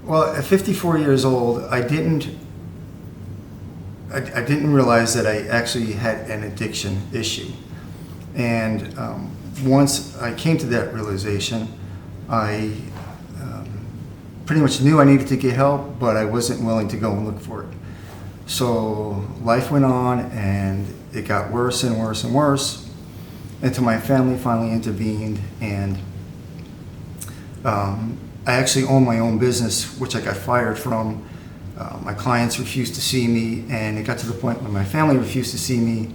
Well, at 54 years old, I didn't realize that I actually had an addiction issue. And once I came to that realization, I pretty much knew I needed to get help, but I wasn't willing to go and look for it. So life went on, and it got worse and worse and worse until my family finally intervened, and I actually own my own business, which I got fired from. My clients refused to see me, and it got to the point when my family refused to see me,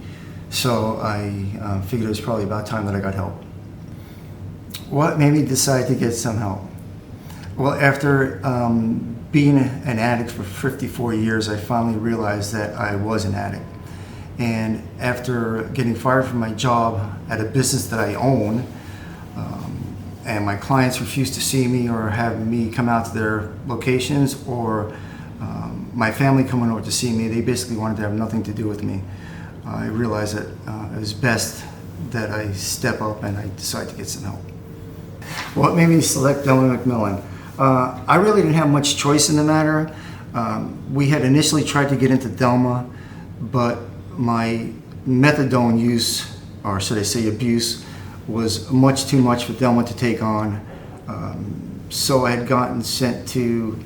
so I figured it was probably about time that I got help. What made me decide to get some help? Well, after being an addict for 54 years, I finally realized that I was an addict. And after getting fired from my job at a business that I own, and my clients refused to see me or have me come out to their locations, or my family coming over to see me, they basically wanted to have nothing to do with me. I realized that it was best that I step up and I decide to get some help. What made me select Delma McMillan? I really didn't have much choice in the matter. We had initially tried to get into Delma, but my methadone use, or should I say abuse, was much too much for Delma to take on. So I had gotten sent to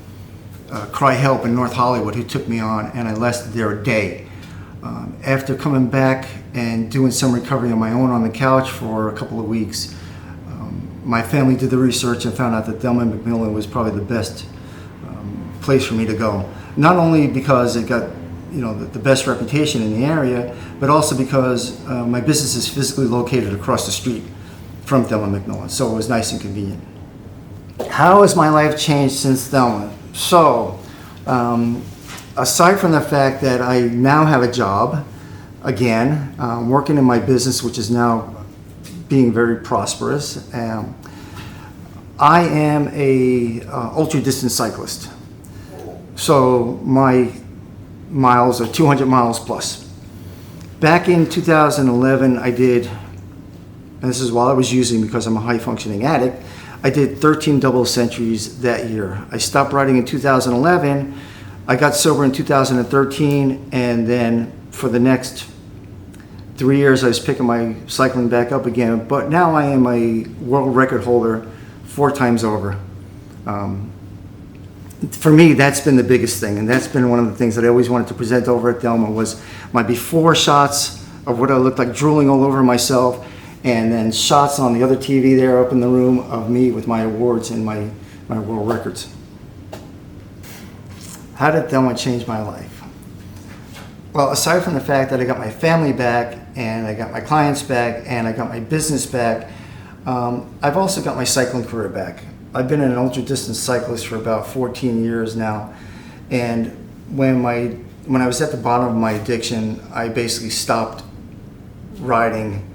Cry Help in North Hollywood, who took me on, and I lasted there a day. After coming back and doing some recovery on my own on the couch for a couple of weeks, my family did the research and found out that Delma McMillan was probably the best place for me to go. Not only because it got the best reputation in the area, but also because my business is physically located across the street from Delma McMillan, so it was nice and convenient. How has my life changed since Delma? So, aside from the fact that I now have a job, again, working in my business, which is now being very prosperous, I am a ultra-distance cyclist. So my miles are 200 miles plus. Back in 2011, I did, and this is while I was using because I'm a high-functioning addict, I did 13 double centuries that year. I stopped riding in 2011, I got sober in 2013, and then for the next 3 years I was picking my cycling back up again, but now I am a world record holder 4 times over. For me, that's been the biggest thing, and that's been one of the things that I always wanted to present over at Delma, was my before shots of what I looked like drooling all over myself, and then shots on the other TV there up in the room of me with my awards and my world records. How did Delma change my life? Well, aside from the fact that I got my family back, and I got my clients back, and I got my business back, I've also got my cycling career back. I've been an ultra-distance cyclist for about 14 years now, and when I was at the bottom of my addiction, I basically stopped riding.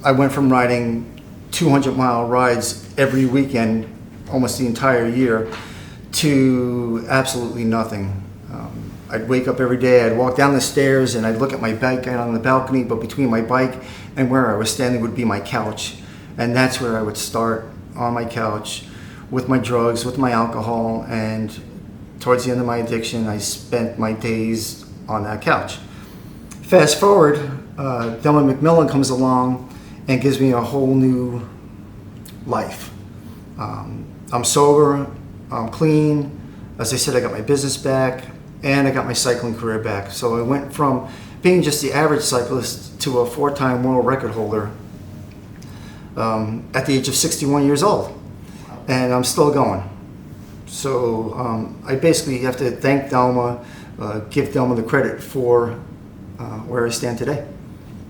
I went from riding 200-mile rides every weekend, almost the entire year, to absolutely nothing. I'd wake up every day, I'd walk down the stairs, and I'd look at my bike out on the balcony, but between my bike and where I was standing would be my couch. And that's where I would start, on my couch, with my drugs, with my alcohol, and towards the end of my addiction, I spent my days on that couch. Fast forward, Delma McMillan comes along and gives me a whole new life. I'm sober, I'm clean. As I said, I got my business back, and I got my cycling career back. So I went from being just the average cyclist to a 4-time world record holder at the age of 61 years old. And I'm still going. So I basically have to thank Delma, give Delma the credit for where I stand today.